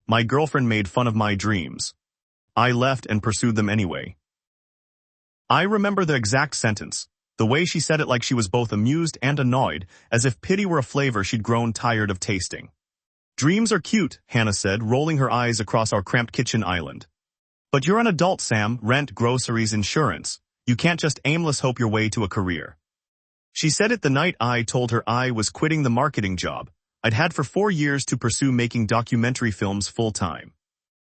My girlfriend made fun of my dreams. I left and pursued them anyway. I remember the exact sentence, the way she said it like she was both amused and annoyed, as if pity were a flavor she'd grown tired of tasting. Dreams are cute, Hannah said, rolling her eyes across our cramped kitchen island. But you're an adult, Sam, rent, groceries, insurance. You can't just aimless hope your way to a career. She said it the night I told her I was quitting the marketing job I'd had for 4 years to pursue making documentary films full-time.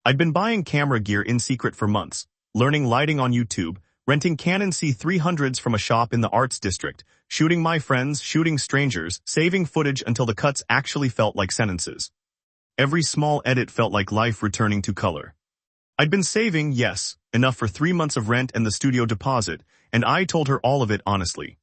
I'd been buying camera gear in secret for months, learning lighting on YouTube, renting Canon C300s from a shop in the arts district, shooting my friends, shooting strangers, saving footage until the cuts actually felt like sentences. Every small edit felt like life returning to color. I'd been saving, yes, enough for 3 months of rent and the studio deposit, and I told her all of it honestly.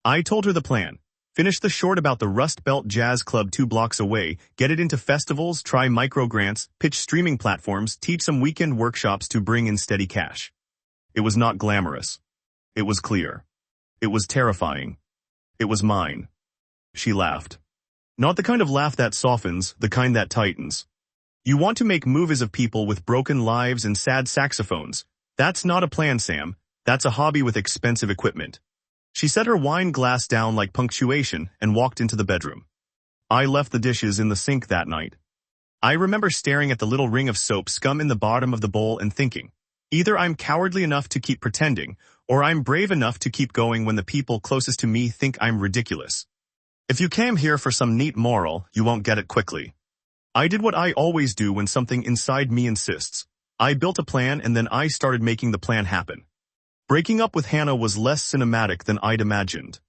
I told her the plan. Finish the short about the Rust Belt Jazz Club 2 blocks away, get it into festivals, try micro-grants, pitch streaming platforms, teach some weekend workshops to bring in steady cash. It was not glamorous. It was clear. It was terrifying. It was mine. She laughed. Not the kind of laugh that softens, the kind that tightens. You want to make movies of people with broken lives and sad saxophones. That's not a plan, Sam. That's a hobby with expensive equipment. She set her wine glass down like punctuation and walked into the bedroom. I left the dishes in the sink that night. I remember staring at the little ring of soap scum in the bottom of the bowl and thinking, either I'm cowardly enough to keep pretending, or I'm brave enough to keep going when the people closest to me think I'm ridiculous. If you came here for some neat moral, you won't get it quickly. I did what I always do when something inside me insists. I built a plan and then I started making the plan happen. Breaking up with Hannah was less cinematic than I'd imagined.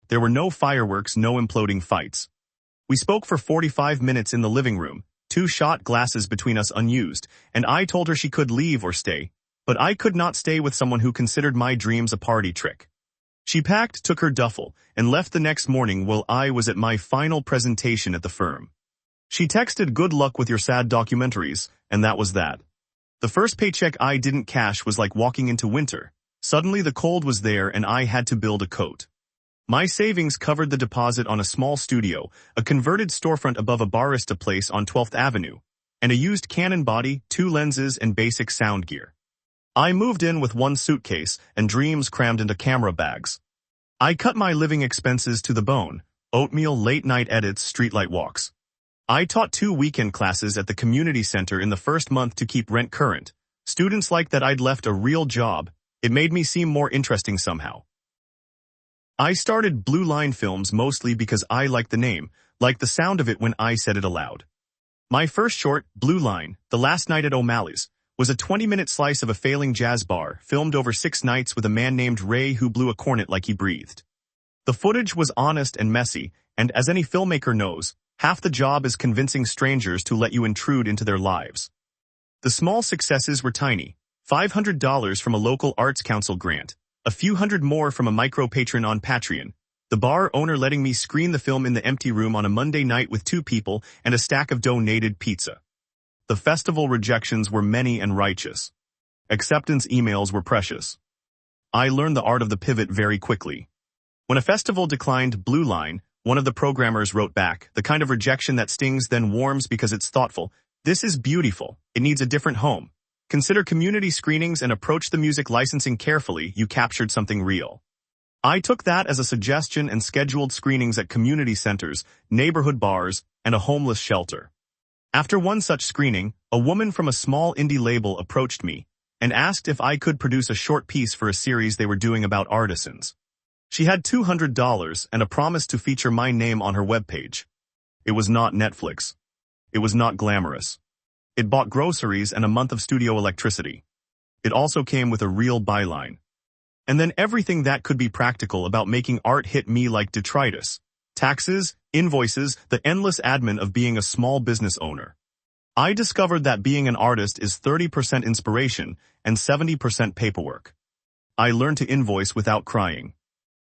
There were no fireworks, no imploding fights. We spoke for 45 minutes in the living room, 2 shot glasses between us unused, and I told her she could leave or stay, but I could not stay with someone who considered my dreams a party trick. She packed, took her duffel, and left the next morning while I was at my final presentation at the firm. She texted, "Good luck with your sad documentaries," and that was that. The first paycheck I didn't cash was like walking into winter. Suddenly the cold was there and I had to build a coat. My savings covered the deposit on a small studio, a converted storefront above a barista place on 12th Avenue, and a used Canon body, 2 lenses, and basic sound gear. I moved in with 1 suitcase and dreams crammed into camera bags. I cut my living expenses to the bone, oatmeal, late-night edits, streetlight walks. I taught 2 weekend classes at the community center in the first month to keep rent current. Students liked that I'd left a real job. It made me seem more interesting somehow. I started Blue Line Films mostly because I liked the name, liked the sound of it when I said it aloud. My first short, Blue Line, The Last Night at O'Malley's, was a 20-minute slice of a failing jazz bar, filmed over 6 nights with a man named Ray who blew a cornet like he breathed. The footage was honest and messy, and as any filmmaker knows, half the job is convincing strangers to let you intrude into their lives. The small successes were tiny. $500 from a local arts council grant, a few hundred more from a micro-patron on Patreon, the bar owner letting me screen the film in the empty room on a Monday night with 2 people and a stack of donated pizza. The festival rejections were many and righteous. Acceptance emails were precious. I learned the art of the pivot very quickly. When a festival declined Blue Line, one of the programmers wrote back, the kind of rejection that stings then warms because it's thoughtful. This is beautiful. It needs a different home. Consider community screenings and approach the music licensing carefully. You captured something real. I took that as a suggestion and scheduled screenings at community centers, neighborhood bars, and a homeless shelter. After one such screening, a woman from a small indie label approached me and asked if I could produce a short piece for a series they were doing about artisans. She had $200 and a promise to feature my name on her webpage. It was not Netflix. It was not glamorous. It bought groceries and a month of studio electricity. It also came with a real byline. And then everything that could be practical about making art hit me like detritus. Taxes, invoices, the endless admin of being a small business owner. I discovered that being an artist is 30% inspiration and 70% paperwork. I learned to invoice without crying.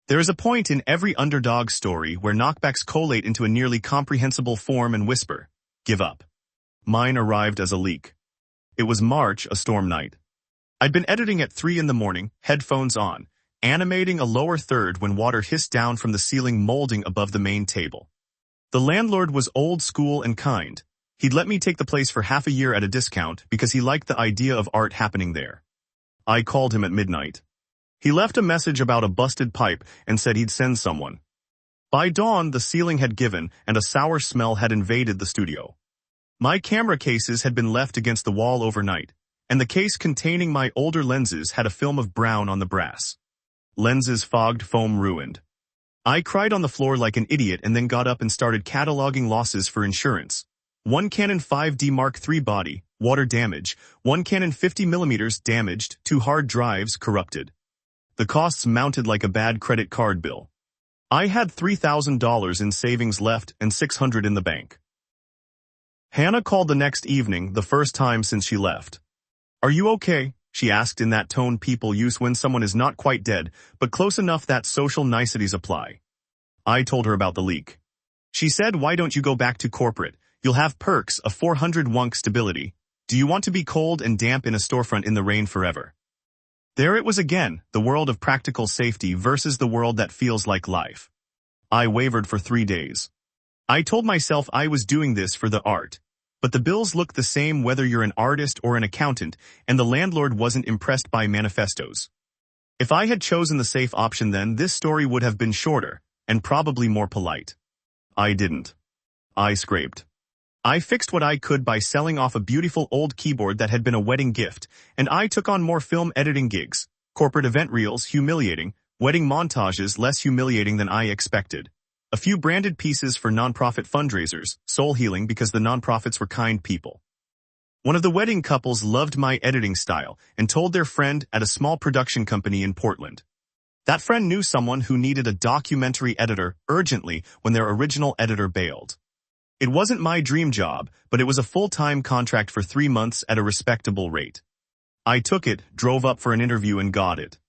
There is a point in every underdog story where knockbacks collate into a nearly comprehensible form and whisper, "Give up." Mine arrived as a leak. It was March, a storm night. I'd been editing at 3 in the morning, headphones on, animating a lower third when water hissed down from the ceiling molding above the main table. The landlord was old school and kind. He'd let me take the place for half a year at a discount because he liked the idea of art happening there. I called him at midnight. He left a message about a busted pipe and said he'd send someone. By dawn, the ceiling had given and a sour smell had invaded the studio. My camera cases had been left against the wall overnight, and the case containing my older lenses had a film of brown on the brass. Lenses fogged, foam ruined. I cried on the floor like an idiot and then got up and started cataloging losses for insurance. One Canon 5D Mark III body, water damage. One Canon 50mm damaged. 2 hard drives corrupted. The costs mounted like a bad credit card bill. I had $3,000 in savings left and $600 in the bank. Hannah called the next evening, the first time since she left. "Are you okay?" she asked in that tone people use when someone is not quite dead, but close enough that social niceties apply. I told her about the leak. She said, "Why don't you go back to corporate? You'll have perks, a 400 wonk stability. Do you want to be cold and damp in a storefront in the rain forever?" There it was again, the world of practical safety versus the world that feels like life. I wavered for 3 days. I told myself I was doing this for the art. But the bills look the same whether you're an artist or an accountant, and the landlord wasn't impressed by manifestos. If I had chosen the safe option then, this story would have been shorter, and probably more polite. I didn't. I scraped. I fixed what I could by selling off a beautiful old keyboard that had been a wedding gift, and I took on more film editing gigs, corporate event reels, humiliating, wedding montages, less humiliating than I expected. A few branded pieces for nonprofit fundraisers, soul healing because the nonprofits were kind people. One of the wedding couples loved my editing style and told their friend at a small production company in Portland. That friend knew someone who needed a documentary editor urgently when their original editor bailed. It wasn't my dream job, but it was a full-time contract for 3 months at a respectable rate. I took it, drove up for an interview and got it.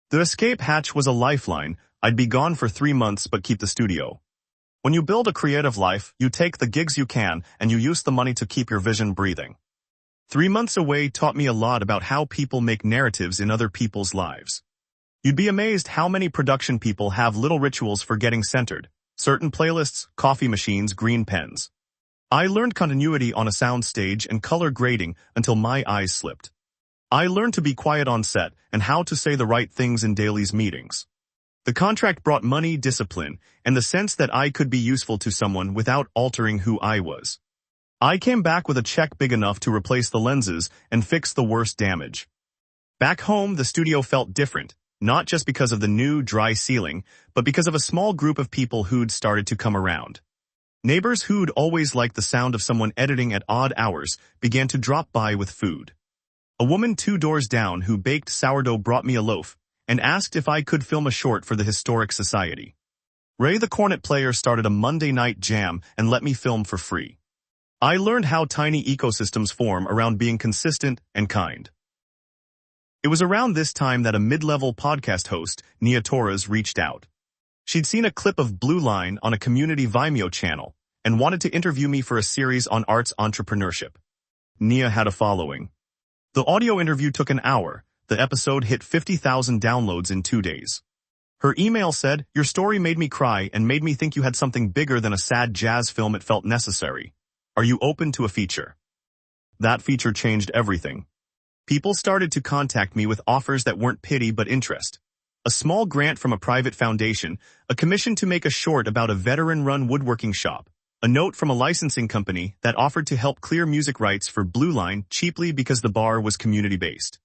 The escape hatch was a lifeline. I'd be gone for 3 months but keep the studio. When you build a creative life, you take the gigs you can and you use the money to keep your vision breathing. 3 months away taught me a lot about how people make narratives in other people's lives. You'd be amazed how many production people have little rituals for getting centered. Certain playlists, coffee machines, green pens. I learned continuity on a sound stage and color grading until my eyes slipped. I learned to be quiet on set and how to say the right things in dailies meetings. The contract brought money, discipline, and the sense that I could be useful to someone without altering who I was. I came back with a check big enough to replace the lenses and fix the worst damage. Back home, the studio felt different. Not just because of the new, dry ceiling, but because of a small group of people who'd started to come around. Neighbors who'd always liked the sound of someone editing at odd hours began to drop by with food. A woman 2 doors down who baked sourdough brought me a loaf and asked if I could film a short for the Historic Society. Ray the cornet player started a Monday night jam and let me film for free. I learned how tiny ecosystems form around being consistent and kind. It was around this time that a mid-level podcast host, Nia Torres, reached out. She'd seen a clip of Blue Line on a community Vimeo channel and wanted to interview me for a series on arts entrepreneurship. Nia had a following. The audio interview took an hour. The episode hit 50,000 downloads in 2 days. Her email said, "Your story made me cry and made me think you had something bigger than a sad jazz film. It felt necessary. Are you open to a feature?" That feature changed everything. People started to contact me with offers that weren't pity but interest. A small grant from a private foundation, a commission to make a short about a veteran-run woodworking shop, a note from a licensing company that offered to help clear music rights for Blue Line cheaply because the bar was community-based.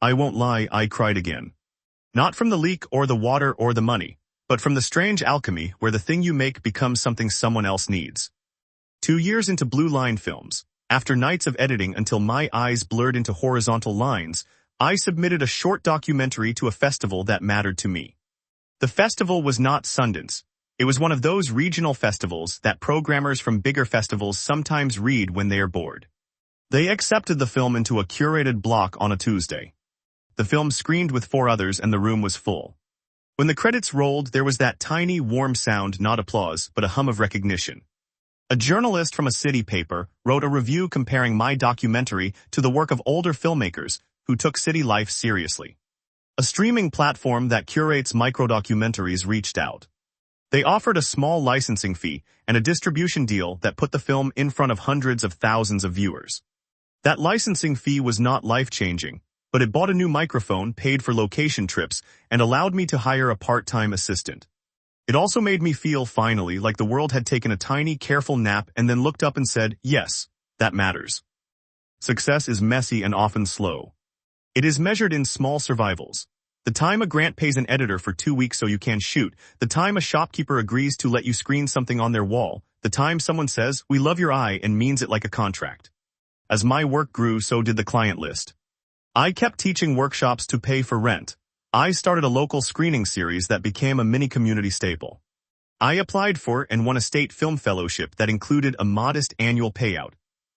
I won't lie, I cried again. Not from the leak or the water or the money, but from the strange alchemy where the thing you make becomes something someone else needs. 2 years into Blue Line films, after nights of editing until my eyes blurred into horizontal lines, I submitted a short documentary to a festival that mattered to me. The festival was not Sundance. It was one of those regional festivals that programmers from bigger festivals sometimes read when they are bored. They accepted the film into a curated block on a Tuesday. The film screened with 4 others and the room was full. When the credits rolled, there was that tiny, warm sound, not applause, but a hum of recognition. A journalist from a city paper wrote a review comparing my documentary to the work of older filmmakers who took city life seriously. A streaming platform that curates micro-documentaries reached out. They offered a small licensing fee and a distribution deal that put the film in front of hundreds of thousands of viewers. That licensing fee was not life-changing, but it bought a new microphone, paid for location trips, and allowed me to hire a part-time assistant. It also made me feel, finally, like the world had taken a tiny, careful nap and then looked up and said, yes, that matters. Success is messy and often slow. It is measured in small survivals. The time a grant pays an editor for 2 weeks so you can shoot, the time a shopkeeper agrees to let you screen something on their wall, the time someone says, we love your eye and means it like a contract. As my work grew, so did the client list. I kept teaching workshops to pay for rent. I started a local screening series that became a mini-community staple. I applied for and won a state film fellowship that included a modest annual payout.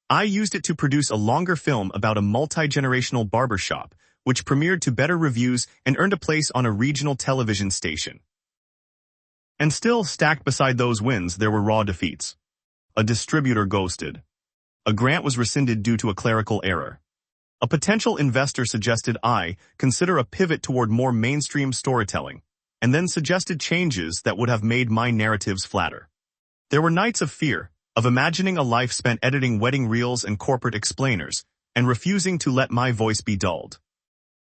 I used it to produce a longer film about a multi-generational barbershop, which premiered to better reviews and earned a place on a regional television station. And still, stacked beside those wins, there were raw defeats. A distributor ghosted. A grant was rescinded due to a clerical error. A potential investor suggested I consider a pivot toward more mainstream storytelling, and then suggested changes that would have made my narratives flatter. There were nights of fear, of imagining a life spent editing wedding reels and corporate explainers, and refusing to let my voice be dulled.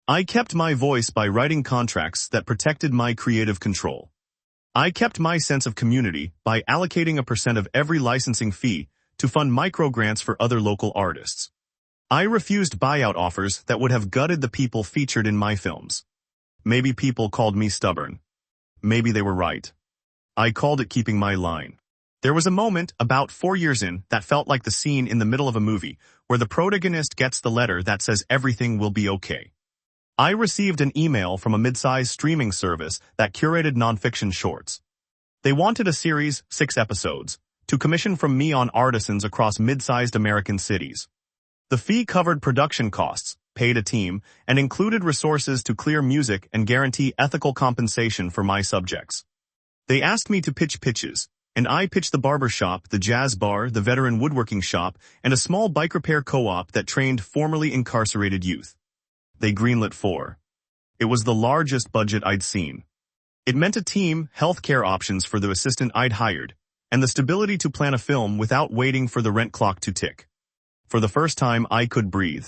I kept my voice by writing contracts that protected my creative control. I kept my sense of community by allocating a % of every licensing fee to fund microgrants for other local artists. I refused buyout offers that would have gutted the people featured in my films. Maybe people called me stubborn. Maybe they were right. I called it keeping my line. There was a moment, about 4 years in, that felt like the scene in the middle of a movie, where the protagonist gets the letter that says everything will be okay. I received an email from a mid-sized streaming service that curated nonfiction shorts. They wanted a series, 6 episodes, to commission from me on artisans across mid-sized American cities. The fee covered production costs, paid a team, and included resources to clear music and guarantee ethical compensation for my subjects. They asked me to pitch pitches, and I pitched the barber shop, the jazz bar, the veteran woodworking shop, and a small bike repair co-op that trained formerly incarcerated youth. They greenlit 4. It was the largest budget I'd seen. It meant a team, healthcare options for the assistant I'd hired, and the stability to plan a film without waiting for the rent clock to tick. For the first time, I could breathe.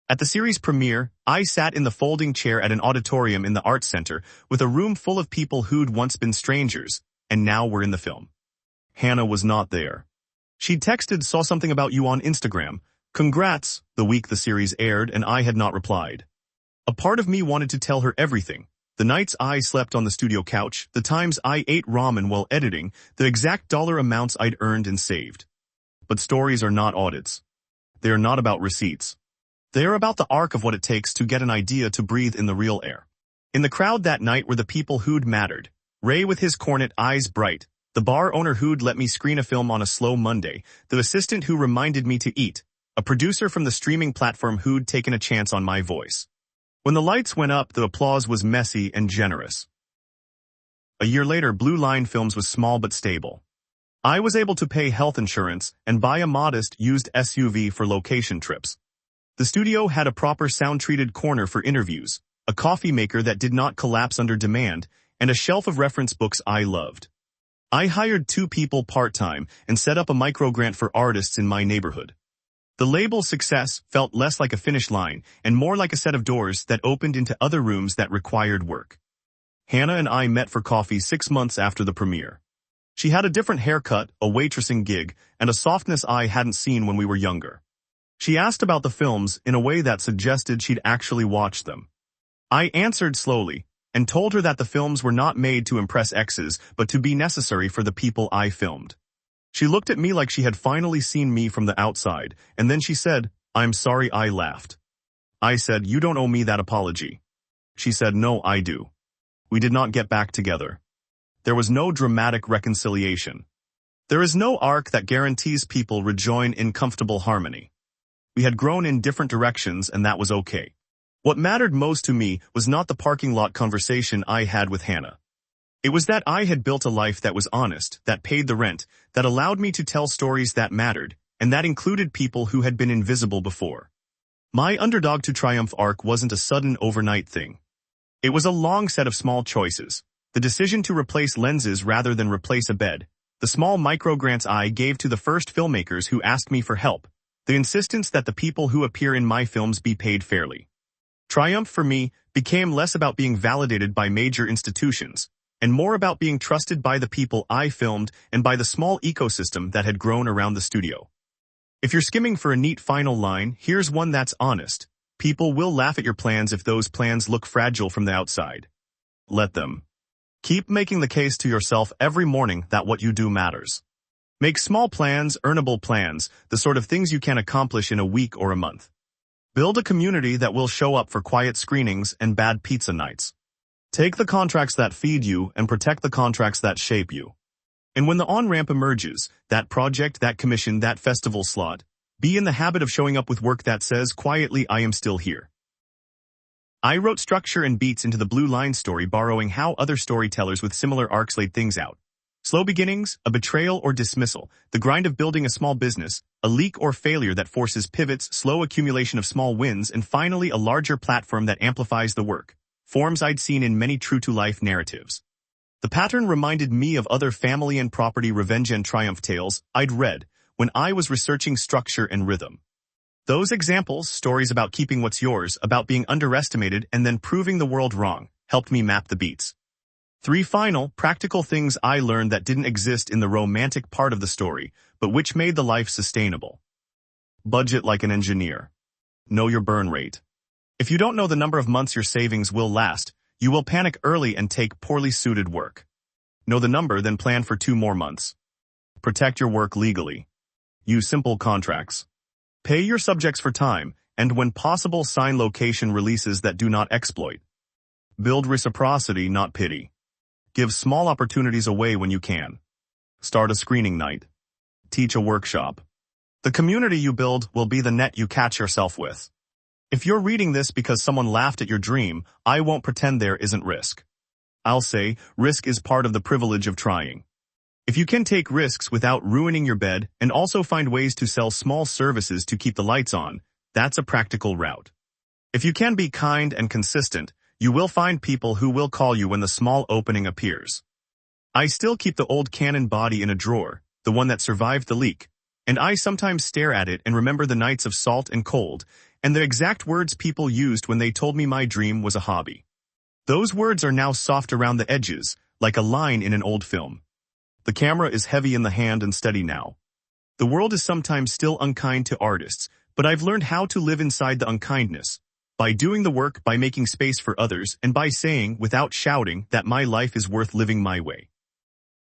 At the series premiere, I sat in the folding chair at an auditorium in the Arts Center with a room full of people who'd once been strangers, and now were in the film. Hannah was not there. She'd texted, saw something about you on Instagram. Congrats, the week the series aired, and I had not replied. A part of me wanted to tell her everything. The nights I slept on the studio couch, the times I ate ramen while editing, the exact dollar amounts I'd earned and saved. But stories are not audits. They are not about receipts. They are about the arc of what it takes to get an idea to breathe in the real air. In the crowd that night were the people who'd mattered. Ray with his cornet, eyes bright. The bar owner who'd let me screen a film on a slow Monday. The assistant who reminded me to eat. A producer from the streaming platform who'd taken a chance on my voice. When the lights went up, the applause was messy and generous. A year later, Blue Line Films was small but stable. I was able to pay health insurance and buy a modest, used SUV for location trips. The studio had a proper sound-treated corner for interviews, a coffee maker that did not collapse under demand, and a shelf of reference books I loved. I hired 2 people part-time and set up a microgrant for artists in my neighborhood. The label's success felt less like a finish line and more like a set of doors that opened into other rooms that required work. Hannah and I met for coffee 6 months after the premiere. She had a different haircut, a waitressing gig, and a softness I hadn't seen when we were younger. She asked about the films in a way that suggested she'd actually watched them. I answered slowly and told her that the films were not made to impress exes but to be necessary for the people I filmed. She looked at me like she had finally seen me from the outside, and then she said, "I'm sorry." I laughed. I said, "You don't owe me that apology." She said, "No, I do." We did not get back together. There was no dramatic reconciliation. There is no arc that guarantees people rejoin in comfortable harmony. We had grown in different directions, and that was okay. What mattered most to me was not the parking lot conversation I had with Hannah. It was that I had built a life that was honest, that paid the rent, that allowed me to tell stories that mattered, and that included people who had been invisible before. My underdog to triumph arc wasn't a sudden overnight thing. It was a long set of small choices. The decision to replace lenses rather than replace a bed. The small micro-grants I gave to the first filmmakers who asked me for help. The insistence that the people who appear in my films be paid fairly. Triumph for me became less about being validated by major institutions, and more about being trusted by the people I filmed and by the small ecosystem that had grown around the studio. If you're skimming for a neat final line, here's one that's honest. People will laugh at your plans if those plans look fragile from the outside. Let them. Keep making the case to yourself every morning that what you do matters. Make small plans, earnable plans, the sort of things you can accomplish in a week or a month. Build a community that will show up for quiet screenings and bad pizza nights. Take the contracts that feed you and protect the contracts that shape you. And when the on-ramp emerges, that project, that commission, that festival slot, be in the habit of showing up with work that says quietly, I am still here. I wrote structure and beats into the Blue Line story, borrowing how other storytellers with similar arcs laid things out. Slow beginnings, a betrayal or dismissal, the grind of building a small business, a leak or failure that forces pivots, slow accumulation of small wins, and finally a larger platform that amplifies the work. Forms I'd seen in many true-to-life narratives. The pattern reminded me of other family and property revenge and triumph tales I'd read when I was researching structure and rhythm. Those examples, stories about keeping what's yours, about being underestimated and then proving the world wrong, helped me map the beats. 3 final, practical things I learned that didn't exist in the romantic part of the story, but which made the life sustainable. Budget like an engineer. Know your burn rate. If you don't know the number of months your savings will last, you will panic early and take poorly suited work. Know the number, then plan for 2 more months. Protect your work legally. Use simple contracts. Pay your subjects for time, and when possible sign location releases that do not exploit. Build reciprocity, not pity. Give small opportunities away when you can. Start a screening night. Teach a workshop. The community you build will be the net you catch yourself with. If you're reading this because someone laughed at your dream, I won't pretend there isn't risk. I'll say, risk is part of the privilege of trying. If you can take risks without ruining your bed and also find ways to sell small services to keep the lights on, that's a practical route. If you can be kind and consistent, you will find people who will call you when the small opening appears. I still keep the old Canon body in a drawer, the one that survived the leak, and I sometimes stare at it and remember the nights of salt and cold, and the exact words people used when they told me my dream was a hobby. Those words are now soft around the edges, like a line in an old film. The camera is heavy in the hand and steady now. The world is sometimes still unkind to artists, but I've learned how to live inside the unkindness. By doing the work, by making space for others, and by saying, without shouting, that my life is worth living my way.